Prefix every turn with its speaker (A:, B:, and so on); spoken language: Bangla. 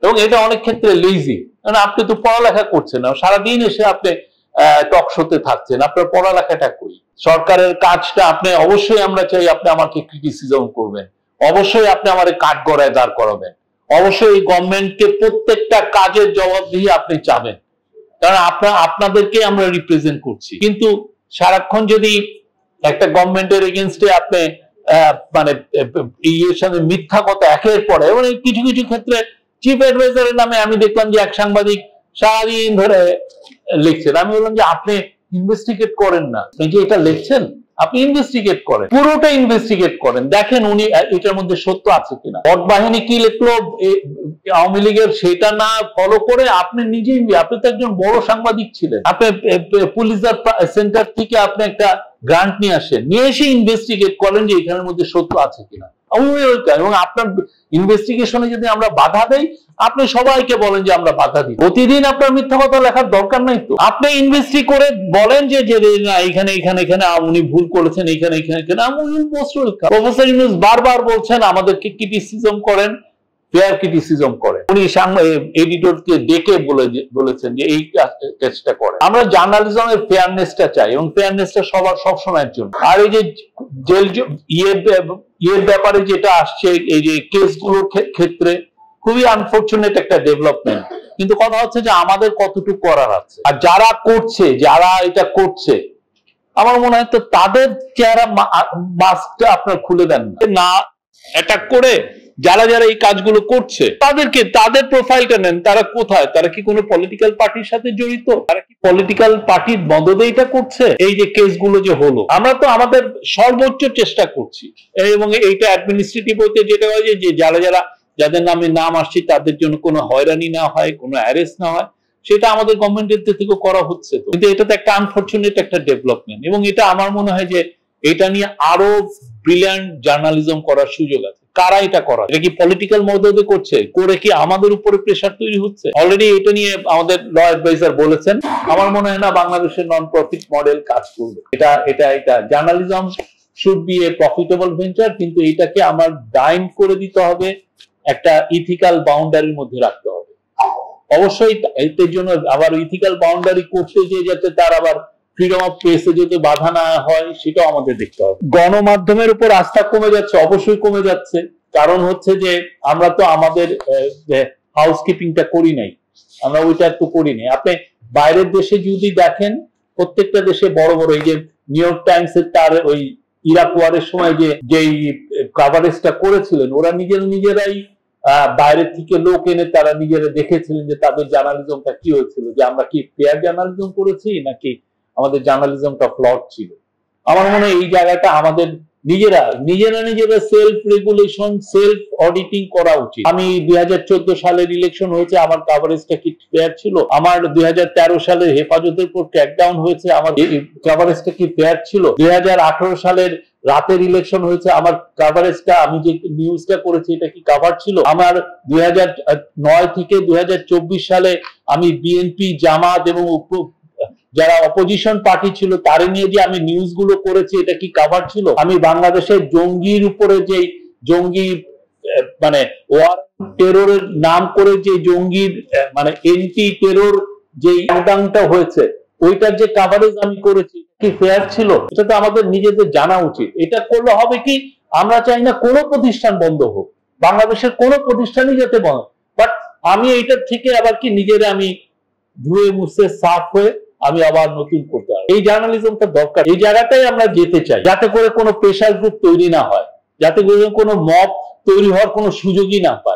A: এবং এটা অনেক ক্ষেত্রে লেজি, কারণ আপনি তো পড়ালেখা করছেন না, সারাদিন এসে আপনি টক শোতে থাকছেন, আপনার পড়ালেখাটা কই? সরকারের কাজটা আপনি অবশ্যই, আমরা চাই আপনি আমাকে ক্রিটিসিজম করবেন, অবশ্যই আপনি আমার কাঠগড়ায় দাঁড় করাবেন, অবশ্যই এই গভর্নমেন্টকে প্রত্যেকটা কাজের জবাবদিহি আপনি চাবেন, কারণ আপনাদেরকে আমরা রিপ্রেজেন্ট করছি। কিন্তু সারাক্ষণ যদি একটা গভর্নমেন্টের এগেনস্টে আপনি মানে ইয়ের সাথে মিথ্যা কথা একের পরে, এবং কিছু কিছু ক্ষেত্রে চিফ অ্যাডভাইজারের নামে আমি দেখলাম যে এক সাংবাদিক সারাদিন ধরে লিখছেন। আমি বললাম যে আপনি ইনভেস্টিগেট করেন না, আপনি যে এটা লিখছেন আপনি ইনভেস্টিগেট করেন, পুরোটা ইনভেস্টিগেট করেন, দেখেন উনি এটার মধ্যে সত্য আছে কিনা। ভোট বাহিনী কি লিখলো আওয়ামী লীগের, সেটা না ফলো করে আপনি নিজেই, আপনি তো একজন বড় সাংবাদিক ছিলেন, আপনি পুলিশ সেন্টার থেকে আপনি একটা গ্রান্ট নিয়ে আসেন, নিয়ে এসে ইনভেস্টিগেট করেন যে এখানের মধ্যে সত্য আছে কিনা। এবং আপনার ইনভেস্টিগেশনে যদি আমরা বাধা দেই, আপনি সবাইকে বলেন যে আমরা বাধা দিই। প্রতিদিন আপনার মিথ্যা কথা লেখার দরকার নাই তো, আপনি ইনভেস্টি করে বলেন যে না এখানে এখানে এখানে উনি ভুল করেছেন, এখানে এখানে এখানে। প্রফেসর ইউনূস বারবার বলছেন আমাদেরকে ক্রিটিসিজম করেন, ফেয়ার ক্রিটিসিজম করেন। উনি এডিটরকে ডেকে বলেছেন যে এই কাজটা করে। আমরা জার্নালিজমের ফেয়ারনেসটা চাই, এবং ফেয়ারনেসটা সবার সবসময়ের জন্য। আর এই যে জেল ইয়ের ব্যাপারে যেটা আসছে, এই যে কেসগুলোর ক্ষেত্রে খুবই আনফরচুনেট একটা ডেভেলপমেন্ট, কিন্তু কথা হচ্ছে যে আমাদের কতটুকু করার আছে। আর যারা করছে, যারা এটা করছে, আমার মনে হয় তো তাদের চেহারা মাস্কটা আপনার খুলে দেন না, অ্যাটাক করে যারা যারা এই কাজগুলো করছে তাদের প্রোফাইলটা নেন। তারা কোথায়? তারা কি কোনো পলিটিক্যাল পার্টির সাথে জড়িত? তারা কি পলিটিক্যাল পার্টির মদদে এটা করছে? এই যে কেসগুলো যে হলো, আমরা তো আমাদের সর্বোচ্চ চেষ্টা করছি, এবং এইটা অ্যাডমিনিস্ট্রেটিভ হতে যেটা হয় যে যাদের নামে নাম আসছে তাদের জন্য কোনো হয়রানি না হয়, কোনো অ্যারেস্ট না হয়, সেটা আমাদের গভর্নমেন্টের থেকে করা হচ্ছে। তো কিন্তু এটা তো একটা আনফরচুনেট একটা ডেভেলপমেন্ট, এবং এটা আমার মনে হয় যে এটা নিয়ে আরো ব্রিলিয়ান্ট জার্নালিজম করার সুযোগ আছে। কারা এটা করা? এটা কি পলিটিক্যাল মদদে করছে? করে কি আমাদের উপরে প্রেসার তৈরি হচ্ছে? অলরেডি এটা নিয়ে আমাদের ল অ্যাডভাইজার বলেছেন, আমার মনে হয় না বাংলাদেশের নন প্রফিট মডেল কাজ করবে। এটা journalism should B A profitable venture, কিন্তু এটাকে আমার ডাইন করে দিতে হবে, একটা ইথিক্যাল বাউন্ডারির মধ্যে রাখতে হবে। অবশ্যই এর জন্য আবার ইথিক্যাল বাউন্ডারি করতে যে যাতে তার আবার ফ্রিডম অফ প্রেসে যদি বাধা না হয়, সেটাও আমাদের দেখতে হবে। গণমাধ্যমের উপর আস্থা কমে যাচ্ছে, অবশ্যই কমে যাচ্ছে। কারণ হচ্ছে যে আমরা তো আমাদের হাউসকিপিংটা করি নাই, আমরা ওইটা একটু করি নাই। আপনি বাইরের দেশে যদি দেখেন, প্রত্যেকটা দেশে বড় বড়, এই যে নিউ ইয়র্ক টাইমসের তার ওই ইরাক ওয়ারের সময় যেই কভারেজটা করেছিলেন, ওরা নিজেরাই বাইরের থেকে লোক এনে তারা নিজেরা দেখেছিলেন যে তাদের জার্নালিজমটা কি হয়েছিল, যে আমরা কি ফেয়ার জার্নালিজম করেছি নাকি আমাদের জার্নালিজমটা ফ্লড ছিল। আমার মনে হয় এই জায়গাটা আমাদের নিজেরা সেলফ রেগুলেশন, সেলফ অডিটিং করা উচিত। আমি 2014 সালের ইলেকশন হয়েছে, আমার কভারেজটা কি ফেয়ার ছিল? আমার 2013 সালের হেফাজতের উপর ক্র্যাকডাউন হয়েছে, আমার কভারেজটা কি ফেয়ার ছিল? 2018 সালের রাতের ইলেকশন হয়েছে, আমার কভারেজটা, আমি যে নিউজটা করেছি এটা কি কভার ছিল? আমার 2009 থেকে 2024 সালে আমি বিএনপি, জামাত এবং যারা অপোজিশন পার্টি ছিল তারে নিয়ে যে আমি নিউজগুলো করেছি, এটা কি কভার ছিল? আমি বাংলাদেশের জঙ্গির উপরে যে জঙ্গি মানে ওয়ার টেররের নাম করে যে জঙ্গির মানে এন্টি টেরর যে লকডাউনটা হয়েছে, ওইটার যে কভারেজ আমি করেছি কি ফেয়ার ছিল? এটা তো আমাদের নিজেদের জানা উচিত। এটা করলে হবে কি, আমরা চাই না কোনো প্রতিষ্ঠান বন্ধ হোক, বাংলাদেশের কোনো প্রতিষ্ঠানই যাতে বন্ধ, বাট আমি এইটার থেকে আবার কি নিজেরা আমি ধুয়ে মুছে সাফ হয়ে আমি আবার নতুন করতে হবে। এই জার্নালিজমটা দরকার, এই জায়গাটাই আমরা যেতে চাই, যাতে করে কোনো প্রেশার গ্রুপ তৈরি না হয়, যাতে করে কোনো মব তৈরি হওয়ার কোনো সুযোগই না পায়।